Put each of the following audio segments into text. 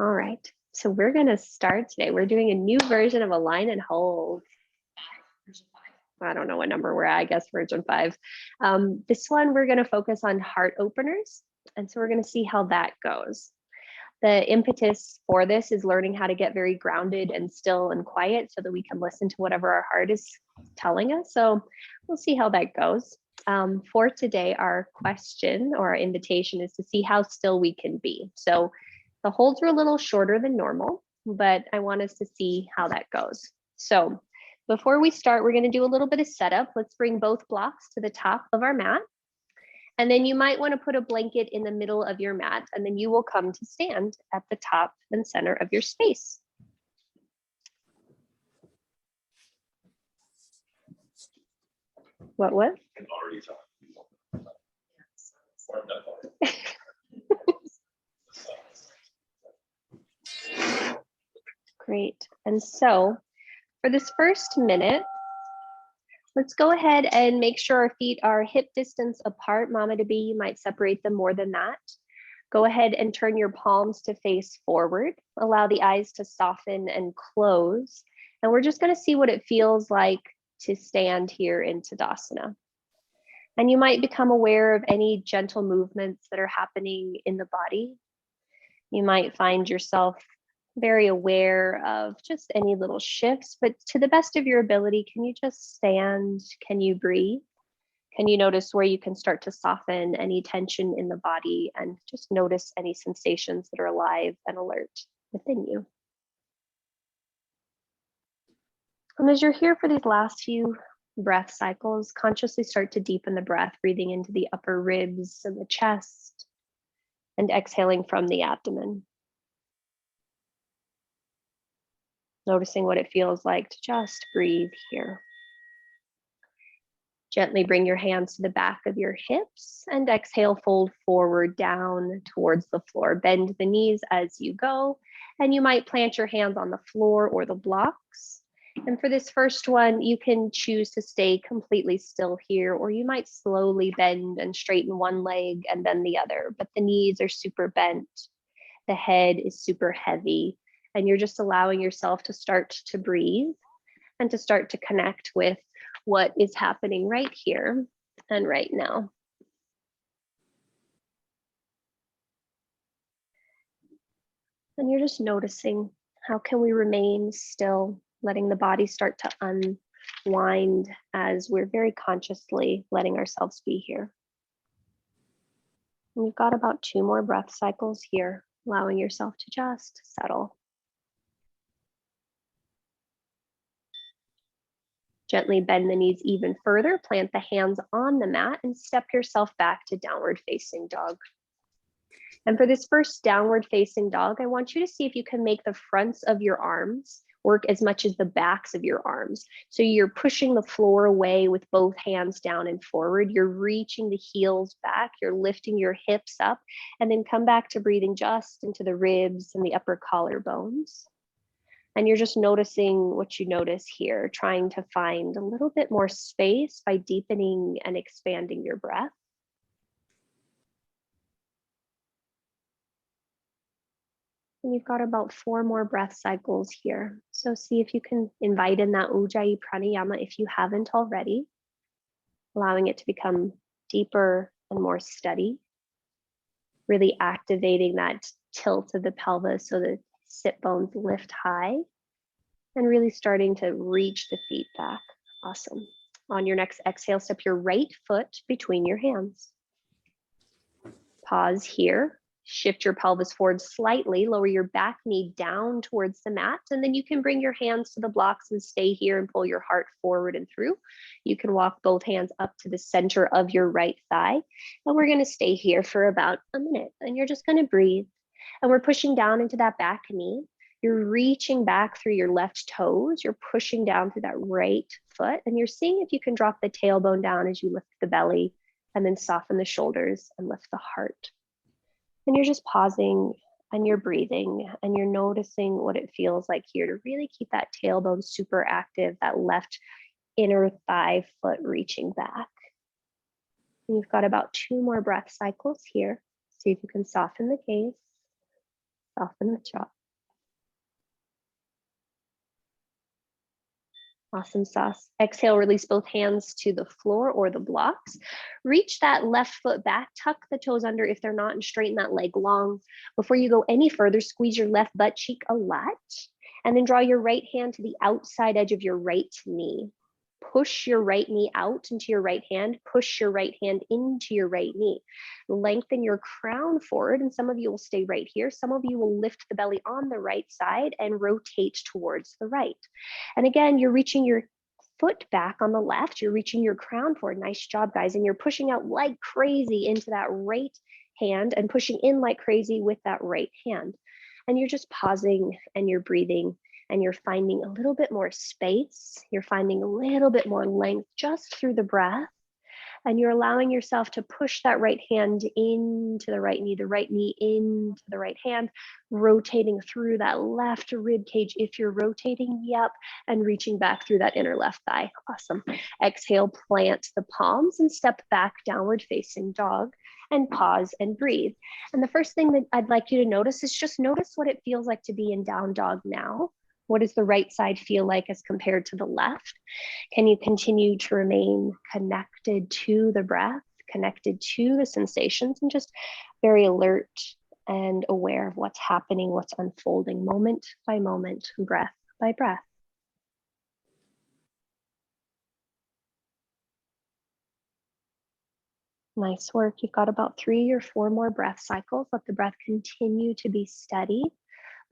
All right, so we're gonna start today. We're doing a new version of Align and Hold. I don't know what number we're at, I guess version 5. This one, we're gonna focus on heart openers. And so we're gonna see how that goes. The impetus for this is learning how to get very grounded and still and quiet so that we can listen to whatever our heart is telling us. So we'll see how that goes. For today, our question or our invitation is to see how still we can be. So the holds are a little shorter than normal, but I want us to see how that goes. So before we start, we're going to do a little bit of setup. Let's bring both blocks to the top of our mat. And then you might want to put a blanket in the middle of your mat, and then you will come to stand at the top and center of your space. What was? Great. And so for this first minute, let's go ahead and make sure our feet are hip distance apart. Mama to be, you might separate them more than that. Go ahead and turn your palms to face forward. Allow the eyes to soften and close. And we're just going to see what it feels like to stand here in Tadasana. And you might become aware of any gentle movements that are happening in the body. You might find yourself very aware of just any little shifts, but to the best of your ability, can you just stand? Can you breathe? Can you notice where you can start to soften any tension in the body and just notice any sensations that are alive and alert within you? And as you're here for these last few breath cycles, consciously start to deepen the breath, breathing into the upper ribs and the chest, and exhaling from the abdomen. Noticing what it feels like to just breathe here. Gently bring your hands to the back of your hips and exhale, fold forward down towards the floor. Bend the knees as you go, and you might plant your hands on the floor or the blocks. And for this first one, you can choose to stay completely still here, or you might slowly bend and straighten one leg and then the other, but the knees are super bent. The head is super heavy, and you're just allowing yourself to start to breathe and to start to connect with what is happening right here and right now. And you're just noticing, how can we remain still, letting the body start to unwind as we're very consciously letting ourselves be here. And you've got about 2 more breath cycles here, allowing yourself to just settle. Gently bend the knees even further, plant the hands on the mat, and step yourself back to downward facing dog. And for this first downward facing dog, I want you to see if you can make the fronts of your arms work as much as the backs of your arms. So you're pushing the floor away with both hands down and forward. You're reaching the heels back. You're lifting your hips up, and then come back to breathing just into the ribs and the upper collarbones. And you're just noticing what you notice here, trying to find a little bit more space by deepening and expanding your breath. And you've got about 4 more breath cycles here. So see if you can invite in that Ujjayi pranayama if you haven't already, allowing it to become deeper and more steady, really activating that tilt of the pelvis so the sit bones lift high, and really starting to reach the feet back. Awesome. On your next exhale, step your right foot between your hands. Pause here. Shift your pelvis forward slightly, lower your back knee down towards the mat, and then you can bring your hands to the blocks and stay here and pull your heart forward and through. You can walk both hands up to the center of your right thigh, and we're going to stay here for about a minute, and you're just going to breathe. And we're pushing down into that back knee. You're reaching back through your left toes. You're pushing down through that right foot, and you're seeing if you can drop the tailbone down as you lift the belly, and then soften the shoulders and lift the heart. And you're just pausing and you're breathing and you're noticing what it feels like here to really keep that tailbone super active, that left inner thigh foot reaching back. And you've got about 2 more breath cycles here. See if you can soften the gaze. Soften the jaw. Awesome sauce. Exhale, release both hands to the floor or the blocks. Reach that left foot back, tuck the toes under if they're not, and straighten that leg long. Before you go any further, squeeze your left butt cheek a lot, and then draw your right hand to the outside edge of your right knee. Push your right knee out into your right hand, push your right hand into your right knee. Lengthen your crown forward, and some of you will stay right here. Some of you will lift the belly on the right side and rotate towards the right. And again, you're reaching your foot back on the left, you're reaching your crown forward. Nice job, guys. And you're pushing out like crazy into that right hand and pushing in like crazy with that right hand. And you're just pausing and you're breathing and you're finding a little bit more space. You're finding a little bit more length just through the breath. And you're allowing yourself to push that right hand into the right knee into the right hand, rotating through that left rib cage if you're rotating, yep, and reaching back through that inner left thigh. Awesome. Exhale, plant the palms and step back, downward facing dog, and pause and breathe. And the first thing that I'd like you to notice is just notice what it feels like to be in down dog now. What does the right side feel like as compared to the left? Can you continue to remain connected to the breath, connected to the sensations, and just very alert and aware of what's happening, what's unfolding moment by moment, breath by breath. Nice work. You've got about 3 or 4 more breath cycles. Let the breath continue to be steady.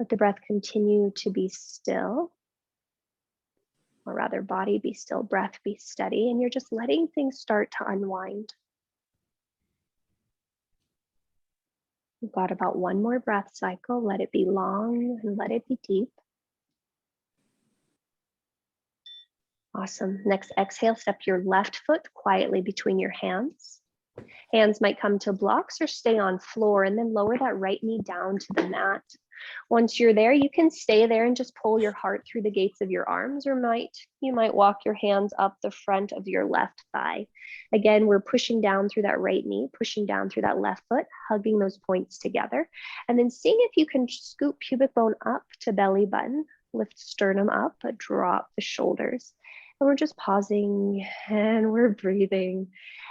Let the breath continue to be still. Or rather, body be still, breath be steady, and you're just letting things start to unwind. You've got about 1 more breath cycle. Let it be long and let it be deep. Awesome. Next, exhale, step your left foot quietly between your hands. Hands might come to blocks or stay on floor, and then lower that right knee down to the mat. Once you're there, you can stay there and just pull your heart through the gates of your arms, or you might walk your hands up the front of your left thigh. Again, we're pushing down through that right knee, pushing down through that left foot, hugging those points together, and then seeing if you can scoop pubic bone up to belly button, lift sternum up, drop the shoulders. And we're just pausing and we're breathing.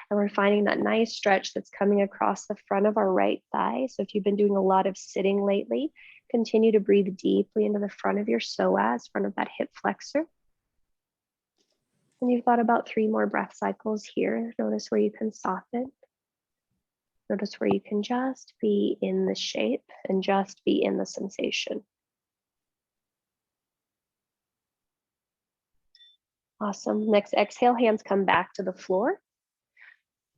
And we're finding that nice stretch that's coming across the front of our right thigh. So if you've been doing a lot of sitting lately, continue to breathe deeply into the front of your psoas, front of that hip flexor. And you've got about 3 more breath cycles here. Notice where you can soften. Notice where you can just be in the shape and just be in the sensation. Awesome. Next, exhale, hands come back to the floor.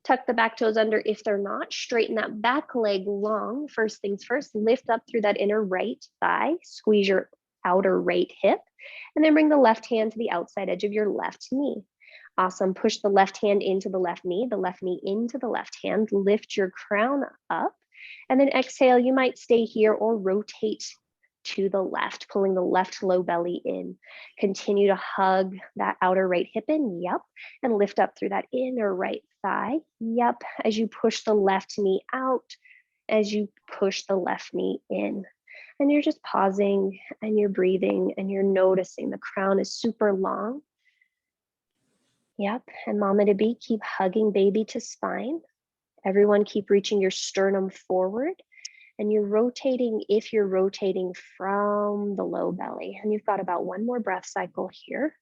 Tuck the back toes under if they're not. Straighten that back leg long. First things first, lift up through that inner right thigh. Squeeze your outer right hip. And then bring the left hand to the outside edge of your left knee. Awesome. Push the left hand into the left knee into the left hand. Lift your crown up. And then exhale, you might stay here or rotate to the left, pulling the left low belly in. Continue to hug that outer right hip in, yep, and lift up through that inner right thigh, yep, as you push the left knee out, as you push the left knee in. And you're just pausing and you're breathing and you're noticing the crown is super long. Yep, and mama to be, keep hugging baby to spine. Everyone keep reaching your sternum forward. And you're rotating if you're rotating from the low belly. And you've got about 1 more breath cycle here.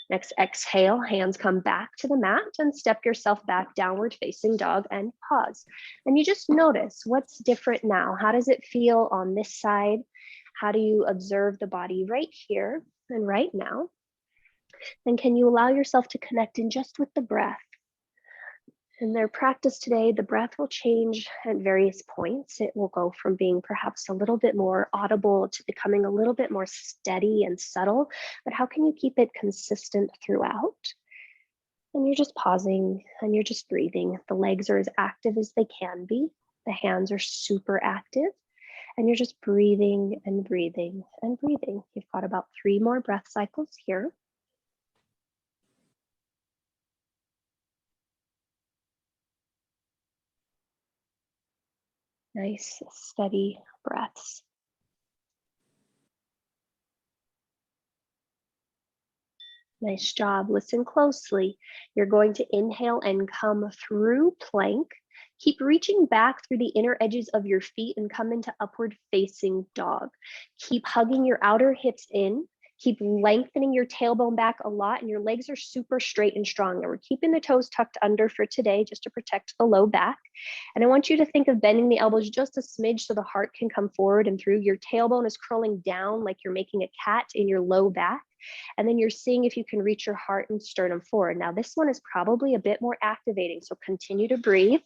Next, exhale, hands come back to the mat and step yourself back, downward facing dog, and pause. And you just notice what's different now. How does it feel on this side? How do you observe the body right here and right now? And can you allow yourself to connect in just with the breath? In their practice today, the breath will change at various points. It will go from being perhaps a little bit more audible to becoming a little bit more steady and subtle, but how can you keep it consistent throughout? And you're just pausing and you're just breathing. The legs are as active as they can be. The hands are super active. And you're just breathing and breathing and breathing. You've got about 3 more breath cycles here. Nice, steady breaths. Nice job. Listen closely. You're going to inhale and come through plank. Keep reaching back through the inner edges of your feet and come into upward facing dog. Keep hugging your outer hips in. Keep lengthening your tailbone back a lot, and your legs are super straight and strong. And we're keeping the toes tucked under for today just to protect the low back. And I want you to think of bending the elbows just a smidge so the heart can come forward and through. Your tailbone is curling down like you're making a cat in your low back. And then you're seeing if you can reach your heart and sternum forward. Now, this one is probably a bit more activating. So continue to breathe,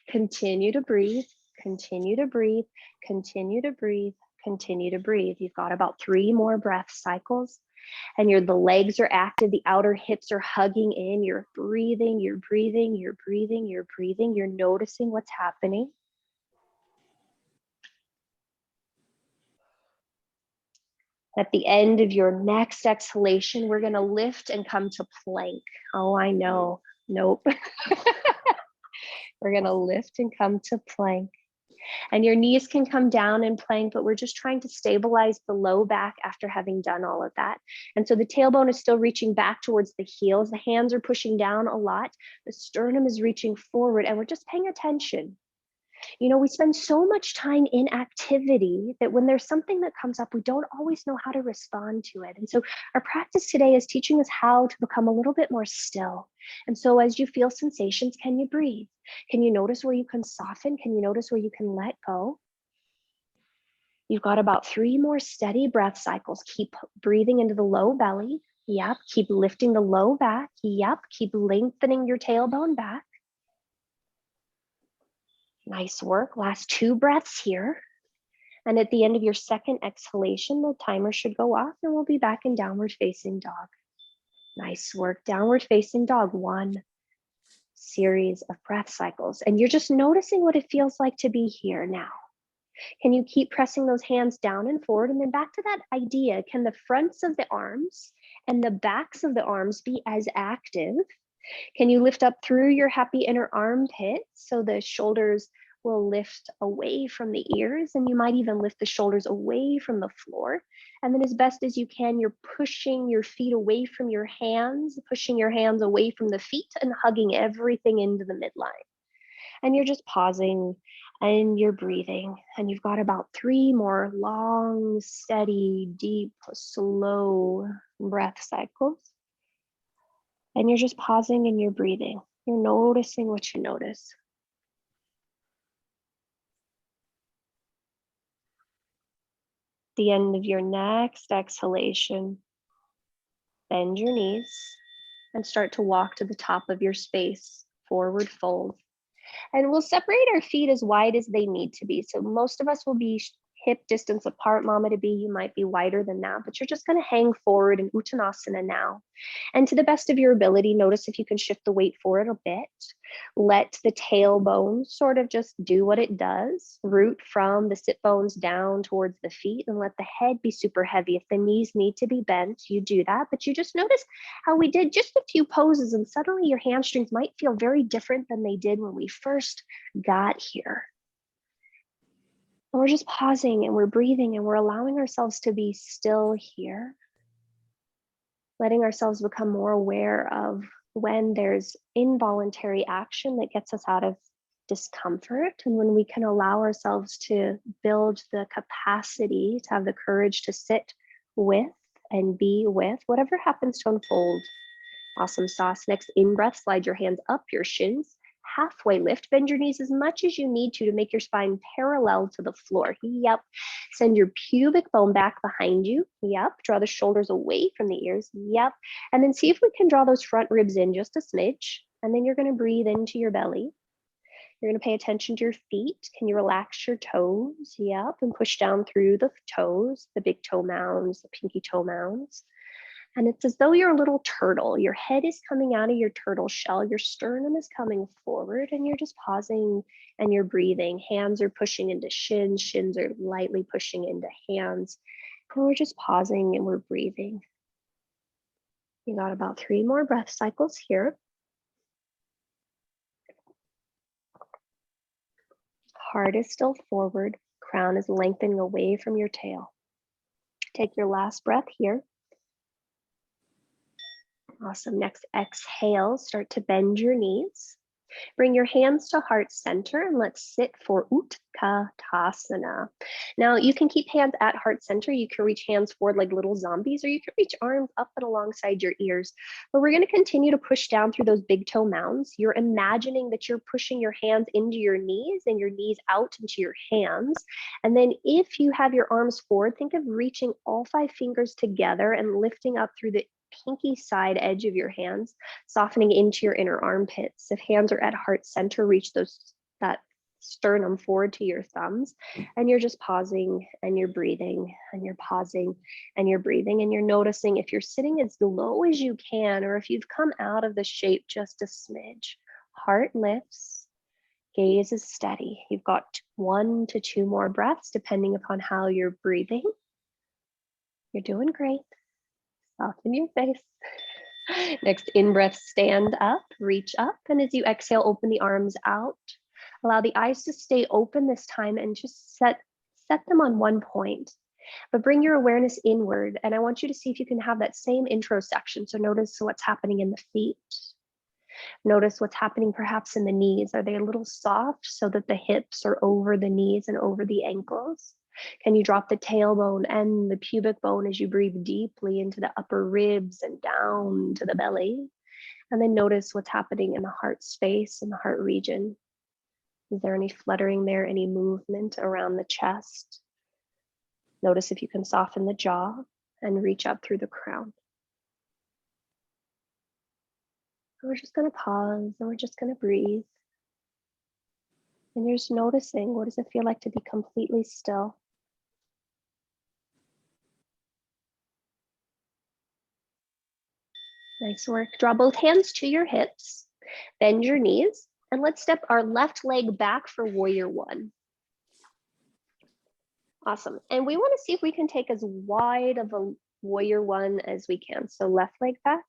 continue to breathe, continue to breathe, continue to breathe, continue to breathe. You've got about 3 more breath cycles. And the legs are active, the outer hips are hugging in. You're breathing, you're breathing, you're breathing, you're breathing. You're noticing what's happening. At the end of your next exhalation, we're going to lift and come to plank. Oh, I know. Nope. We're going to lift and come to plank. And your knees can come down in plank, but we're just trying to stabilize the low back after having done all of that. And so the tailbone is still reaching back towards the heels. The hands are pushing down a lot. The sternum is reaching forward, and we're just paying attention. You know, we spend so much time in activity that when there's something that comes up, we don't always know how to respond to it. And so our practice today is teaching us how to become a little bit more still. And so as you feel sensations, can you breathe? Can you notice where you can soften? Can you notice where you can let go? You've got about 3 more steady breath cycles. Keep breathing into the low belly. Yep. Keep lifting the low back. Yep. Keep lengthening your tailbone back. Nice work. Last 2 breaths here. And at the end of your second exhalation, the timer should go off and we'll be back in downward facing dog. Nice work. Downward facing dog. 1 series of breath cycles. And you're just noticing what it feels like to be here now. Can you keep pressing those hands down and forward? And then back to that idea, can the fronts of the arms and the backs of the arms be as active? Can you lift up through your happy inner armpit so the shoulders will lift away from the ears, and you might even lift the shoulders away from the floor. And then as best as you can, you're pushing your feet away from your hands, pushing your hands away from the feet and hugging everything into the midline. And you're just pausing and you're breathing. And you've got about 3 more long, steady, deep, slow breath cycles. And you're just pausing and you're breathing. You're noticing what you notice. The end of your next exhalation, bend your knees and start to walk to the top of your space, forward fold. And we'll separate our feet as wide as they need to be. So most of us will be hip distance apart. Mama to be, you might be wider than that, but you're just going to hang forward in Uttanasana now. And to the best of your ability, notice if you can shift the weight forward a bit. Let the tailbone sort of just do what it does. Root from the sit bones down towards the feet and let the head be super heavy. If the knees need to be bent, you do that. But you just notice how we did just a few poses and suddenly your hamstrings might feel very different than they did when we first got here. And we're just pausing and we're breathing and we're allowing ourselves to be still here, letting ourselves become more aware of when there's involuntary action that gets us out of discomfort, and when we can allow ourselves to build the capacity to have the courage to sit with and be with whatever happens to unfold. Awesome sauce. Next in-breath, slide your hands up your shins. Halfway lift, bend your knees as much as you need to make your spine parallel to the floor. Yep. Send your pubic bone back behind you. Yep. Draw the shoulders away from the ears. Yep. And then see if we can draw those front ribs in just a smidge. And then you're going to breathe into your belly. You're going to pay attention to your feet. Can you relax your toes? Yep. And push down through the toes, the big toe mounds, the pinky toe mounds. And it's as though you're a little turtle. Your head is coming out of your turtle shell. Your sternum is coming forward and you're just pausing and you're breathing. Hands are pushing into shins. Shins are lightly pushing into hands. And we're just pausing and we're breathing. You got about 3 more breath cycles here. Heart is still forward. Crown is lengthening away from your tail. Take your last breath here. Awesome. Next, exhale, start to bend your knees. Bring your hands to heart center and let's sit for Utkatasana. Now you can keep hands at heart center. You can reach hands forward like little zombies, or you can reach arms up and alongside your ears. But we're going to continue to push down through those big toe mounds. You're imagining that you're pushing your hands into your knees and your knees out into your hands. And then if you have your arms forward, think of reaching all 5 fingers together and lifting up through the pinky side edge of your hands, softening into your inner armpits. If hands are at heart center, reach that sternum forward to your thumbs, and you're just pausing and you're breathing and you're pausing and you're breathing, and you're noticing if you're sitting as low as you can, or if you've come out of the shape just a smidge. Heart lifts, gaze is steady. You've got 1 to 2 more breaths depending upon how you're breathing. You're doing great. Soften your face. Next, in-breath, stand up, reach up, and as you exhale, open the arms out. Allow the eyes to stay open this time and just set them on one point. But bring your awareness inward, and I want you to see if you can have that same introspection. So notice what's happening in the feet. Notice what's happening perhaps in the knees. Are they a little soft so that the hips are over the knees and over the ankles? Can you drop the tailbone and the pubic bone as you breathe deeply into the upper ribs and down to the belly? And then notice what's happening in the heart space and the heart region. Is there any fluttering there, any movement around the chest? Notice if you can soften the jaw and reach up through the crown. We're just going to pause and we're just going to breathe. And you're just noticing, what does it feel like to be completely still? Nice work. Draw both hands to your hips, bend your knees, and let's step our left leg back for warrior 1. Awesome. And we want to see if we can take as wide of a warrior 1 as we can. So left leg back.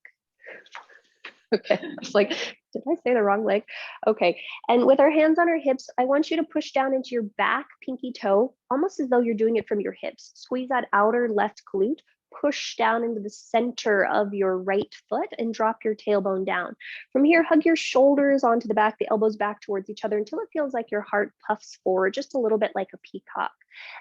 Okay, I was like, did I say the wrong leg? Okay, and with our hands on our hips, I want you to push down into your back pinky toe, almost as though you're doing it from your hips. Squeeze that outer left glute, push down into the center of your right foot and drop your tailbone down. From here, hug your shoulders onto the back, the elbows back towards each other until it feels like your heart puffs forward, just a little bit like a peacock.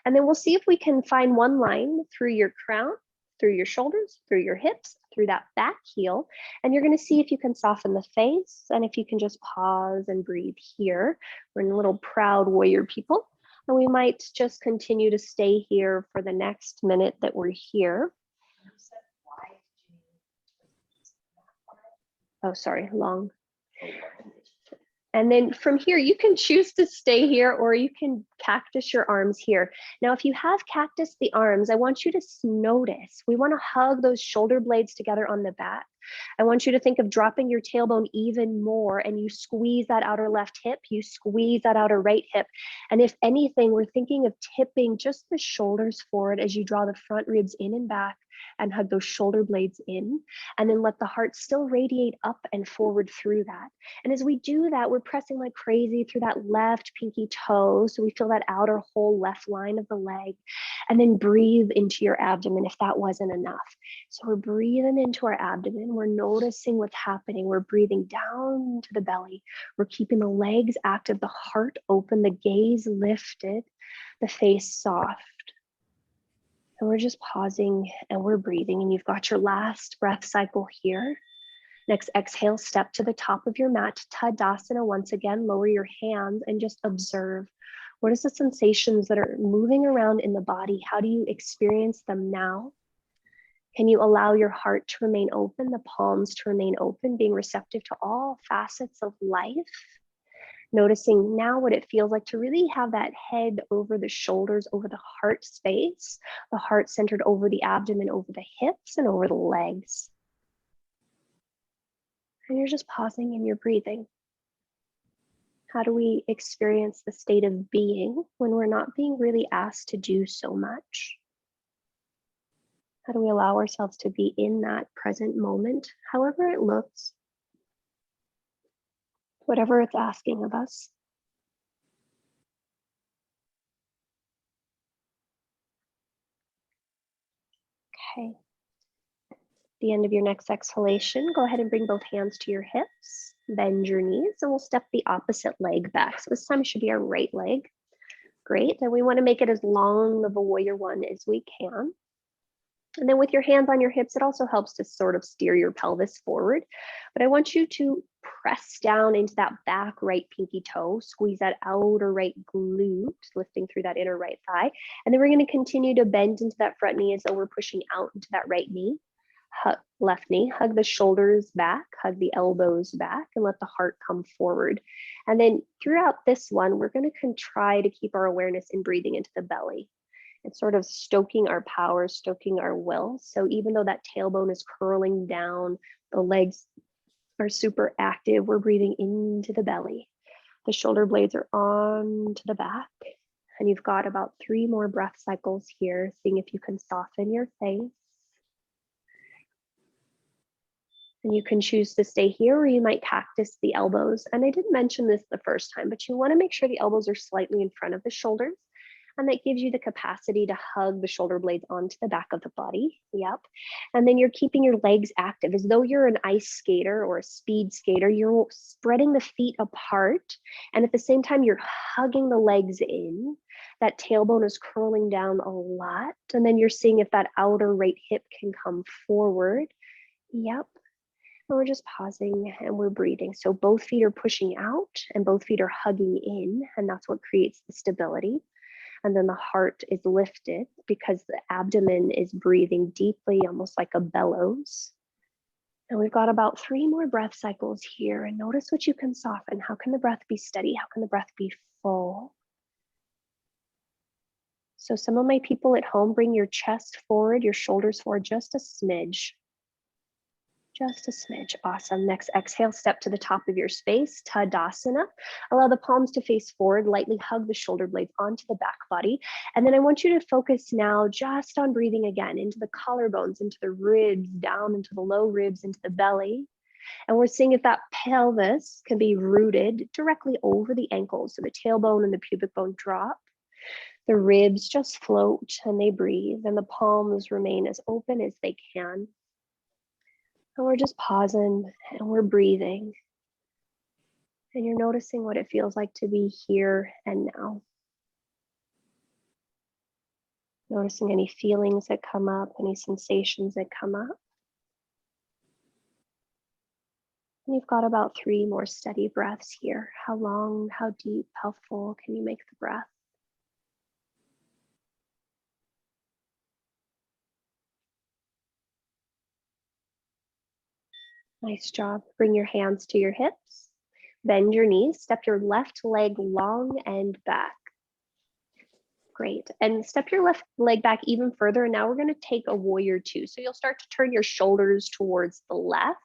And then we'll see if we can find one line through your crown, through your shoulders, through your hips, through that back heel. And you're going to see if you can soften the face and if you can just pause and breathe here. We're in a little proud warrior people. And we might just continue to stay here for the next minute that we're here. Oh, sorry, long. And then from here, you can choose to stay here or you can cactus your arms here. Now, if you have cactus the arms, I want you to notice, we want to hug those shoulder blades together on the back. I want you to think of dropping your tailbone even more and you squeeze that outer left hip, you squeeze that outer right hip. And if anything, we're thinking of tipping just the shoulders forward as you draw the front ribs in and back and hug those shoulder blades in, and then let the heart still radiate up and forward through that. And as we do that, we're pressing like crazy through that left pinky toe. So we feel that outer whole left line of the leg, and then breathe into your abdomen if that wasn't enough. So we're breathing into our abdomen. We're noticing what's happening. We're breathing down to the belly. We're keeping the legs active, the heart open, the gaze lifted, the face soft. And we're just pausing and we're breathing, and you've got your last breath cycle here. Next, exhale, step to the top of your mat, Tadasana. Once again, lower your hands and just observe. What is the sensations that are moving around in the body? How do you experience them now? Can you allow your heart to remain open, the palms to remain open, being receptive to all facets of life? Noticing now what it feels like to really have that head over the shoulders, over the heart space, the heart centered over the abdomen, over the hips, and over the legs. And you're just pausing and you're breathing. How do we experience the state of being when we're not being really asked to do so much? How do we allow ourselves to be in that present moment, however it looks, whatever it's asking of us? Okay. the end of your next exhalation, go ahead and bring both hands to your hips, bend your knees, and we'll step the opposite leg back. So this time it should be our right leg. Great, and we want to make it as long of a warrior one as we can. And then with your hands on your hips, it also helps to sort of steer your pelvis forward. But I want you to press down into that back right pinky toe, squeeze that outer right glute, lifting through that inner right thigh. And then we're going to continue to bend into that front knee as though we're pushing out into that right knee. Left knee, hug the shoulders back, hug the elbows back, and let the heart come forward. And then throughout this one, we're going to try to keep our awareness in breathing into the belly. It's sort of stoking our power, stoking our will. So even though that tailbone is curling down, the legs are super active, we're breathing into the belly. The shoulder blades are on to the back. And you've got about 3 more breath cycles here, seeing if you can soften your face. And you can choose to stay here, or you might cactus the elbows. And I didn't mention this the first time, but you want to make sure the elbows are slightly in front of the shoulders. And that gives you the capacity to hug the shoulder blades onto the back of the body. Yep. And then you're keeping your legs active as though you're an ice skater or a speed skater. You're spreading the feet apart. And at the same time, you're hugging the legs in. That tailbone is curling down a lot. And then you're seeing if that outer right hip can come forward. Yep. And we're just pausing and we're breathing. So both feet are pushing out and both feet are hugging in. And that's what creates the stability. And then the heart is lifted because the abdomen is breathing deeply, almost like a bellows. And we've got about 3 more breath cycles here. And notice what you can soften. How can the breath be steady? How can the breath be full? So some of my people at home, bring your chest forward, your shoulders forward, just a smidge. Just a smidge. Awesome. Next exhale, step to the top of your space, Tadasana. Allow the palms to face forward, lightly hug the shoulder blades onto the back body. And then I want you to focus now just on breathing again into the collarbones, into the ribs, down into the low ribs, into the belly. And we're seeing if that pelvis can be rooted directly over the ankles. So the tailbone and the pubic bone drop. The ribs just float and they breathe, and the palms remain as open as they can. And we're just pausing and we're breathing. And you're noticing what it feels like to be here and now. Noticing any feelings that come up, any sensations that come up. And you've got about 3 more steady breaths here. How long, how deep, how full can you make the breath? Nice job. Bring your hands to your hips. Bend your knees. Step your left leg long and back. Great. And step your left leg back even further. And now we're going to take a warrior 2. So you'll start to turn your shoulders towards the left.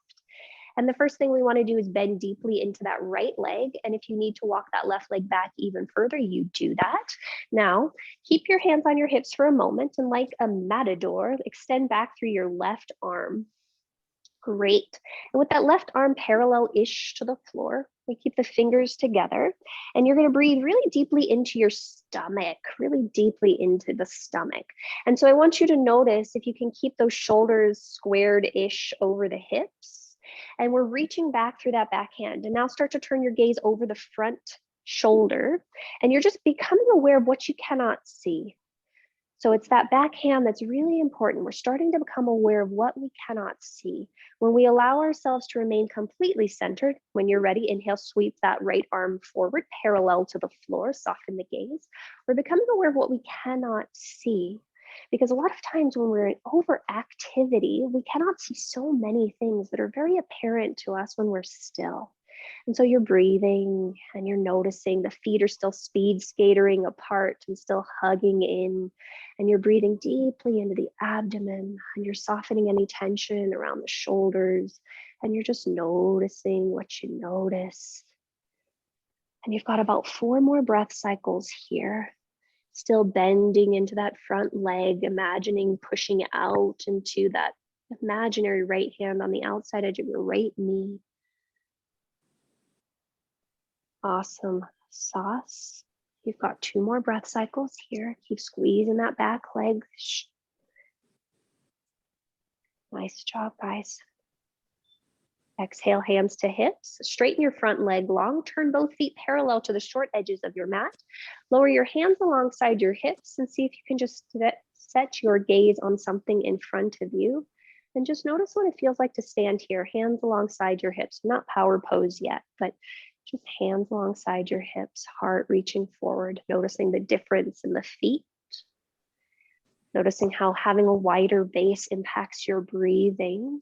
And the first thing we want to do is bend deeply into that right leg. And if you need to walk that left leg back even further, you do that. Now, keep your hands on your hips for a moment. And like a matador, extend back through your left arm. Great. And with that left arm parallel-ish to the floor, we keep the fingers together. And you're going to breathe really deeply into your stomach, really deeply into the stomach. And so I want you to notice if you can keep those shoulders squared-ish over the hips. And we're reaching back through that back hand. And now start to turn your gaze over the front shoulder. And you're just becoming aware of what you cannot see. So it's that back hand that's really important. We're starting to become aware of what we cannot see. When we allow ourselves to remain completely centered, when you're ready, inhale, sweep that right arm forward, parallel to the floor, soften the gaze. We're becoming aware of what we cannot see. Because a lot of times when we're in overactivity, we cannot see so many things that are very apparent to us when we're still. And so you're breathing and you're noticing the feet are still speed skatering apart and still hugging in. And you're breathing deeply into the abdomen and you're softening any tension around the shoulders. And you're just noticing what you notice. And you've got about 4 more breath cycles here. Still bending into that front leg, imagining pushing out into that imaginary right hand on the outside edge of your right knee. Awesome. Sauce. You've got 2 more breath cycles here. Keep squeezing that back leg. Nice job, guys. Exhale, hands to hips. Straighten your front leg long. Turn both feet parallel to the short edges of your mat. Lower your hands alongside your hips and see if you can just set your gaze on something in front of you. And just notice what it feels like to stand here, hands alongside your hips. Not power pose yet, but just hands alongside your hips, heart reaching forward, noticing the difference in the feet. Noticing how having a wider base impacts your breathing.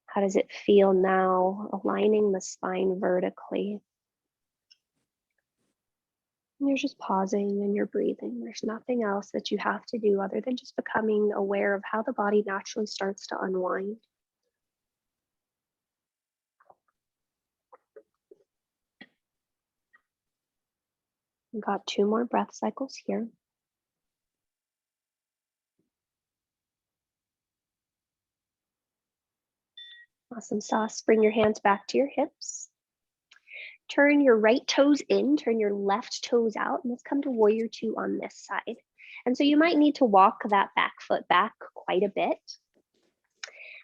How does it feel now, aligning the spine vertically? And you're just pausing and you're breathing. There's nothing else that you have to do other than just becoming aware of how the body naturally starts to unwind. We've got 2 more breath cycles here. Awesome sauce. Bring your hands back to your hips. Turn your right toes in, turn your left toes out, and let's come to warrior 2 on this side. And so you might need to walk that back foot back quite a bit.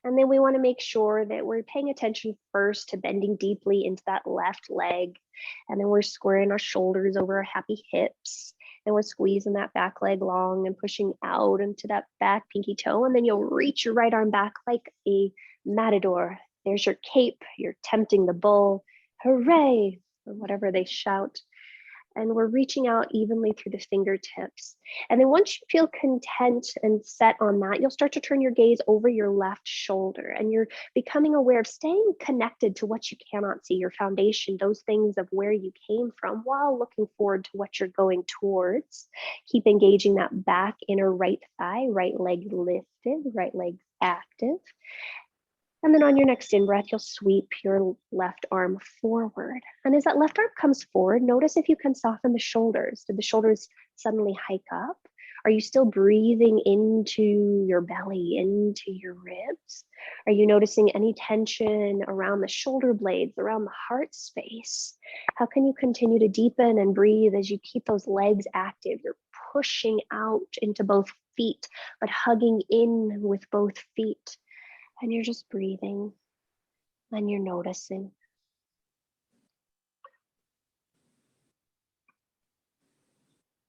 And then we want to make sure that we're paying attention first to bending deeply into that left leg. And then we're squaring our shoulders over our happy hips. And we're squeezing that back leg long and pushing out into that back pinky toe. And then you'll reach your right arm back like a matador. There's your cape. You're tempting the bull. Hooray, or whatever they shout. And we're reaching out evenly through the fingertips. And then once you feel content and set on that, you'll start to turn your gaze over your left shoulder, and you're becoming aware of staying connected to what you cannot see, your foundation, those things of where you came from, while looking forward to what you're going towards. Keep engaging that back inner right thigh, right leg lifted, right leg active. And then on your next in-breath, you'll sweep your left arm forward. And as that left arm comes forward, notice if you can soften the shoulders. Did the shoulders suddenly hike up? Are you still breathing into your belly, into your ribs? Are you noticing any tension around the shoulder blades, around the heart space? How can you continue to deepen and breathe as you keep those legs active? You're pushing out into both feet, but hugging in with both feet. And you're just breathing and you're noticing.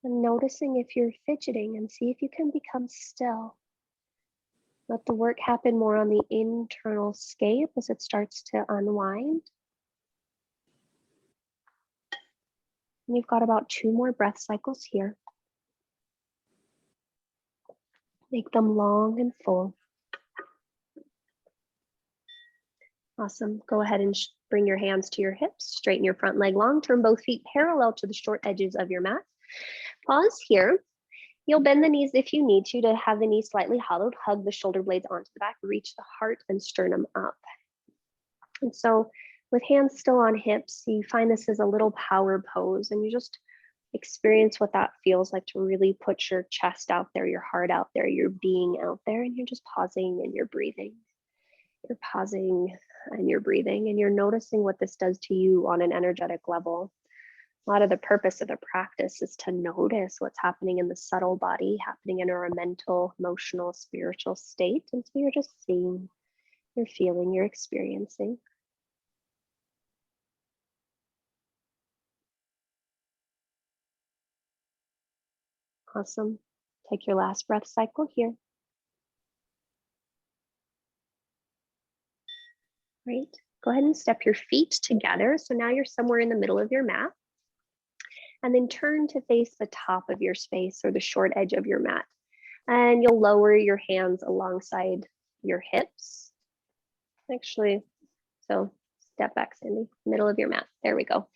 And noticing if you're fidgeting, and see if you can become still. Let the work happen more on the internal scape as it starts to unwind. And you've got about 2 more breath cycles here. Make them long and full. Awesome. Go ahead and bring your hands to your hips. Straighten your front leg long. Turn both feet parallel to the short edges of your mat. Pause here. You'll bend the knees if you need to have the knees slightly hollowed. Hug the shoulder blades onto the back. Reach the heart and sternum up. And so with hands still on hips, you find this is a little power pose, and you just experience what that feels like to really put your chest out there, your heart out there, your being out there, and you're just pausing and you're breathing. You're pausing and you're breathing, and you're noticing what this does to you on an energetic level. A lot of the purpose of the practice is to notice what's happening in the subtle body, happening in our mental, emotional, spiritual state. And so you're just seeing, you're feeling, you're experiencing. Awesome. Take your last breath cycle here. Great. Go ahead and step your feet together. So now you're somewhere in the middle of your mat. And then turn to face the top of your space or the short edge of your mat. And you'll lower your hands alongside your hips. Actually, so step back, Sandy, middle of your mat. There we go.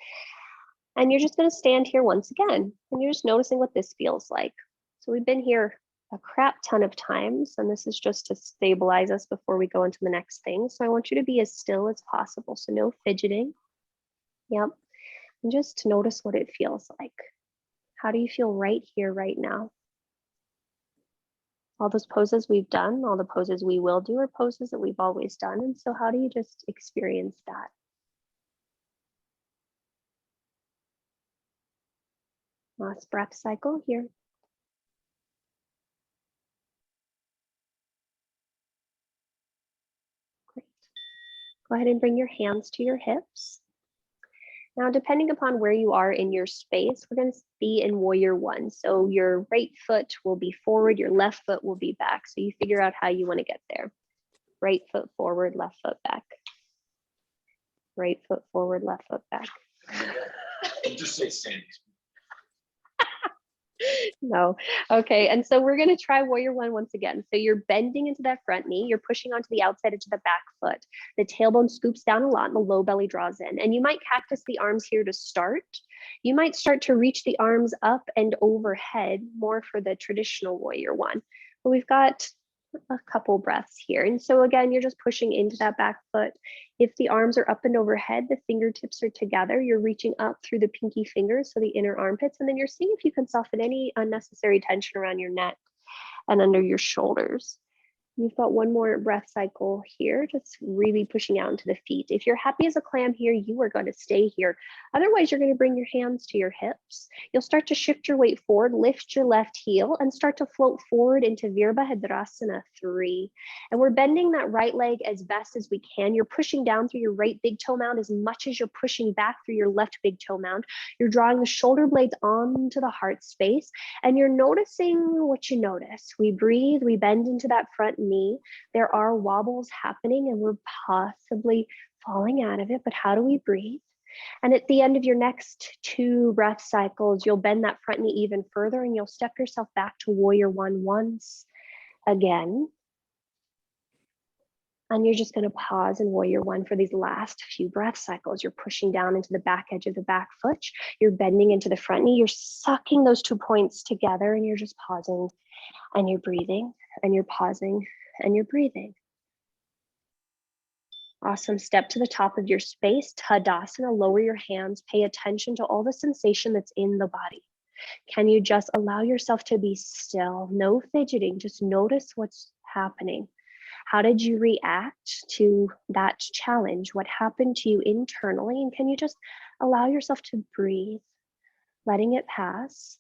And you're just going to stand here once again. And you're just noticing what this feels like. So we've been here a crap ton of times, and this is just to stabilize us before we go into the next thing. So I want you to be as still as possible. So no fidgeting. Yep. And just to notice what it feels like. How do you feel right here, right now? All those poses we've done, all the poses we will do are poses that we've always done. And so how do you just experience that? Last breath cycle here. Go ahead and bring your hands to your hips. Now, depending upon where you are in your space, we're going to be in warrior one. So your right foot will be forward, your left foot will be back. So you figure out how you want to get there. Right foot forward, left foot back. Right foot forward, left foot back. You just say Sandy. No. Okay. And so we're going to try warrior one once again. So you're bending into that front knee. You're pushing onto the outside edge of the back foot. The tailbone scoops down a lot and the low belly draws in. And you might cactus the arms here to start. You might start to reach the arms up and overhead more for the traditional warrior one. But we've got a couple breaths here. And so again, you're just pushing into that back foot. If the arms are up and overhead, the fingertips are together. You're reaching up through the pinky fingers, so the inner armpits, and then you're seeing if you can soften any unnecessary tension around your neck and under your shoulders. You've got one more breath cycle here, just really pushing out into the feet. If you're happy as a clam here, you are going to stay here. Otherwise, you're going to bring your hands to your hips. You'll start to shift your weight forward, lift your left heel, and start to float forward into Virabhadrasana 3. And we're bending that right leg as best as we can. You're pushing down through your right big toe mound as much as you're pushing back through your left big toe mound. You're drawing the shoulder blades onto the heart space, and you're noticing what you notice. We breathe, we bend into that front knee. There are wobbles happening and we're possibly falling out of it, but how do we breathe? And at the end of your next 2 breath cycles, you'll bend that front knee even further and you'll step yourself back to warrior one once again. And you're just going to pause in warrior one for these last few breath cycles. You're pushing down into the back edge of the back foot. You're bending into the front knee. You're sucking those 2 points together and you're just pausing and you're breathing and you're pausing and you're breathing. Awesome. Step to the top of your space, Tadasana, lower your hands, pay attention to all the sensation that's in the body. Can you just allow yourself to be still? No fidgeting, just notice what's happening. How did you react to that challenge? What happened to you internally? And can you just allow yourself to breathe, letting it pass,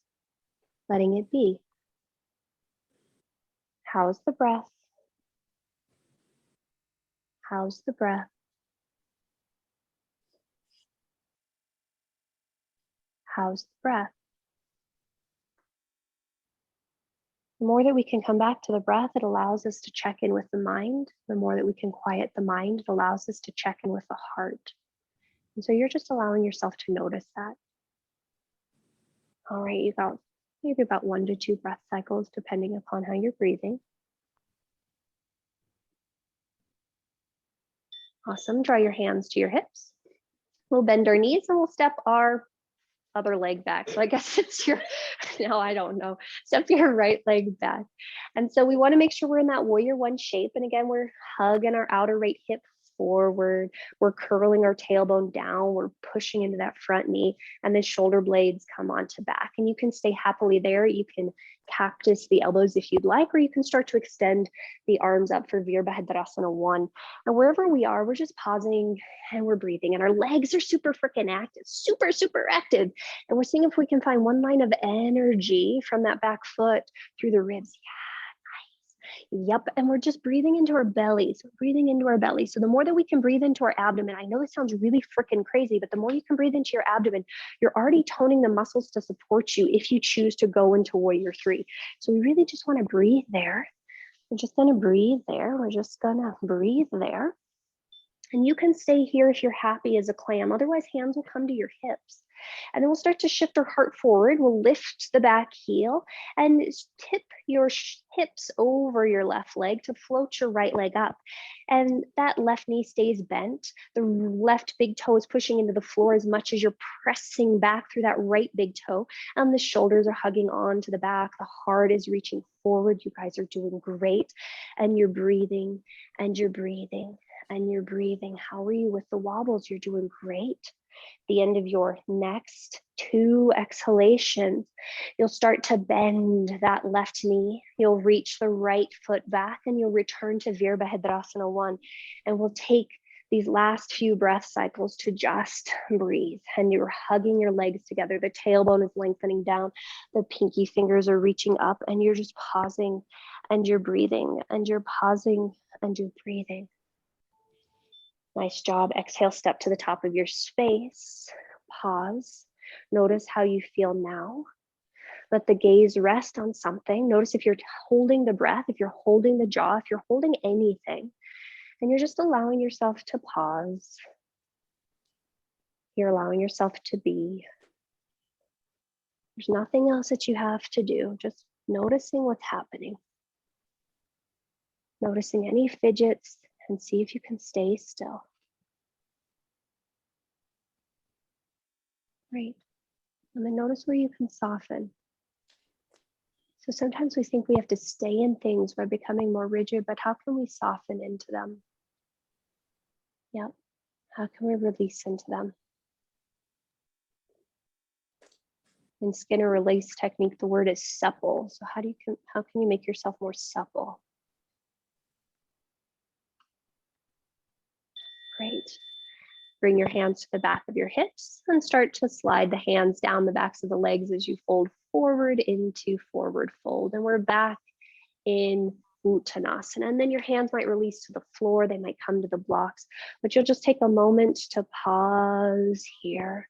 letting it be? How's the breath? How's the breath? How's the breath? The more that we can come back to the breath, it allows us to check in with the mind. The more that we can quiet the mind, it allows us to check in with the heart. And so you're just allowing yourself to notice that. All right, you got maybe about 1 to 2 breath cycles, depending upon how you're breathing. Awesome. Draw your hands to your hips. We'll bend our knees and we'll step our other leg back. So I guess it's your, no, I don't know. Step your right leg back. And so we want to make sure we're in that warrior one shape. And again, we're hugging our outer right hip forward. We're curling our tailbone down. We're pushing into that front knee and the shoulder blades come onto back. And you can stay happily there. You can cactus the elbows if you'd like, or you can start to extend the arms up for Virabhadrasana 1. And wherever we are, we're just pausing and we're breathing. And our legs are super freaking active, super, super active. And we're seeing if we can find one line of energy from that back foot through the ribs. Yep. And we're just breathing into our bellies, breathing into our belly. So the more that we can breathe into our abdomen, I know this sounds really freaking crazy, but the more you can breathe into your abdomen, you're already toning the muscles to support you if you choose to go into warrior 3. So we really just want to breathe there. We're just going to breathe there. We're just going to breathe there. And you can stay here if you're happy as a clam. Otherwise, hands will come to your hips. And then we'll start to shift our heart forward. We'll lift the back heel and tip your hips over your left leg to float your right leg up. And that left knee stays bent. The left big toe is pushing into the floor as much as you're pressing back through that right big toe. And the shoulders are hugging on to the back. The heart is reaching forward. You guys are doing great. And you're breathing and you're breathing and you're breathing. How are you with the wobbles? You're doing great. The end of your next 2 exhalations, you'll start to bend that left knee. You'll reach the right foot back and you'll return to Virabhadrasana 1. And we'll take these last few breath cycles to just breathe. And you're hugging your legs together. The tailbone is lengthening down. The pinky fingers are reaching up and you're just pausing and you're breathing and you're pausing and you're breathing. Nice job. Exhale, step to the top of your space. Pause. Notice how you feel now. Let the gaze rest on something. Notice if you're holding the breath, if you're holding the jaw, if you're holding anything, and you're just allowing yourself to pause. You're allowing yourself to be. There's nothing else that you have to do, just noticing what's happening. Noticing any fidgets and see if you can stay still. Great. And then notice where you can soften. So sometimes we think we have to stay in things by becoming more rigid, but how can we soften into them? Yep. How can we release into them? In Skinner release technique, the word is supple. So how can you make yourself more supple? Great. Bring your hands to the back of your hips and start to slide the hands down the backs of the legs as you fold forward into forward fold. And we're back in Uttanasana. And then your hands might release to the floor. They might come to the blocks, but you'll just take a moment to pause here.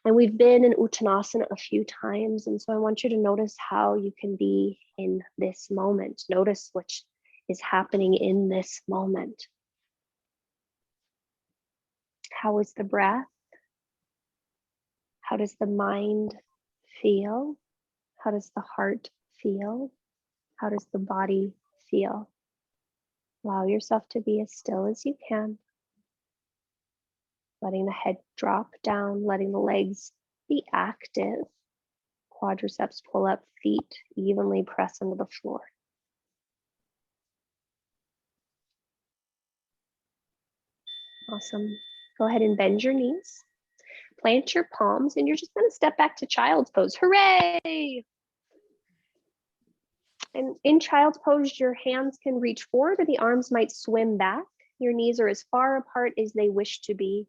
And we've been in Uttanasana a few times. And so I want you to notice how you can be in this moment. Notice what is happening in this moment. How is the breath? How does the mind feel? How does the heart feel? How does the body feel? Allow yourself to be as still as you can. Letting the head drop down, letting the legs be active. Quadriceps pull up, feet evenly press into the floor. Awesome. Go ahead and bend your knees. Plant your palms, and you're just going to step back to child's pose. Hooray! And in child's pose, your hands can reach forward or the arms might swim back. Your knees are as far apart as they wish to be.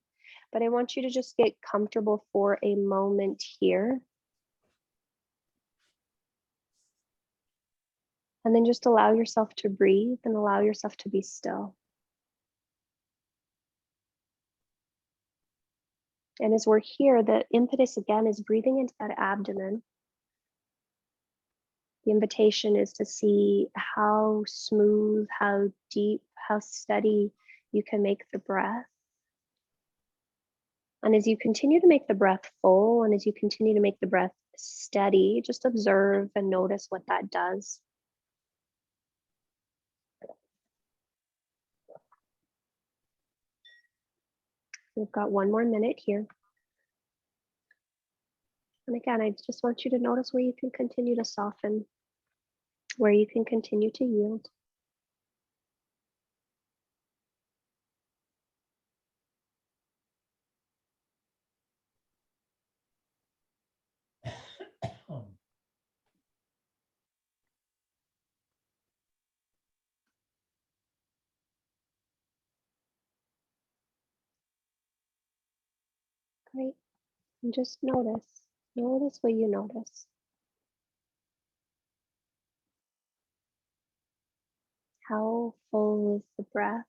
But I want you to just get comfortable for a moment here. And then just allow yourself to breathe and allow yourself to be still. And as we're here, the impetus again is breathing into that abdomen. The invitation is to see how smooth, how deep, how steady you can make the breath. And as you continue to make the breath full and as you continue to make the breath steady, just observe and notice what that does. We've got one more minute here. And again, I just want you to notice where you can continue to soften, where you can continue to yield. Great. And just notice what you notice. How full is the breath?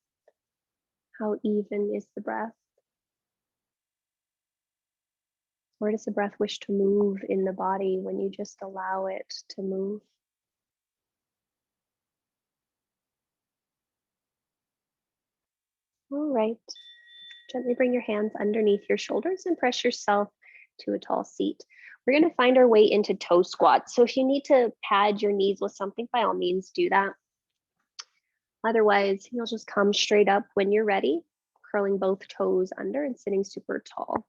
How even is the breath? Where does the breath wish to move in the body when you just allow it to move? All right. Gently bring your hands underneath your shoulders and press yourself to a tall seat. We're going to find our way into toe squats. So if you need to pad your knees with something, by all means do that. Otherwise, you'll just come straight up when you're ready, curling both toes under and sitting super tall.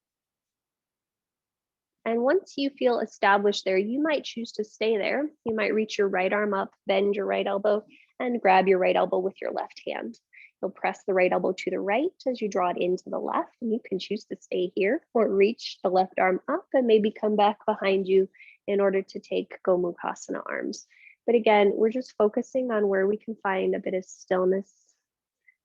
And once you feel established there, you might choose to stay there. You might reach your right arm up, bend your right elbow, and grab your right elbow with your left hand. You'll press the right elbow to the right as you draw it into the left, and you can choose to stay here or reach the left arm up and maybe come back behind you in order to take Gomukhasana arms. But again, we're just focusing on where we can find a bit of stillness,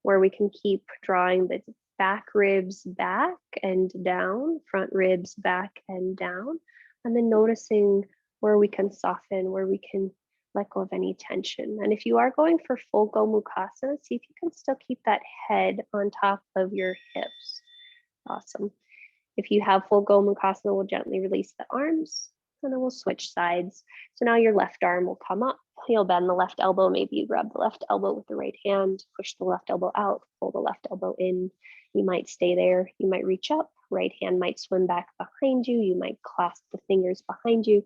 where we can keep drawing the back ribs back and down, front ribs back and down, and then noticing where we can soften, where we can Let go of any tension. And if you are going for full Gomukhasana, see if you can still keep that head on top of your hips. Awesome. If you have full Gomukhasana, we'll gently release the arms and then we'll switch sides. So now your left arm will come up. You'll bend the left elbow. Maybe you grab the left elbow with the right hand, push the left elbow out, pull the left elbow in. You might stay there. You might reach up. Right hand might swim back behind you. You might clasp the fingers behind you.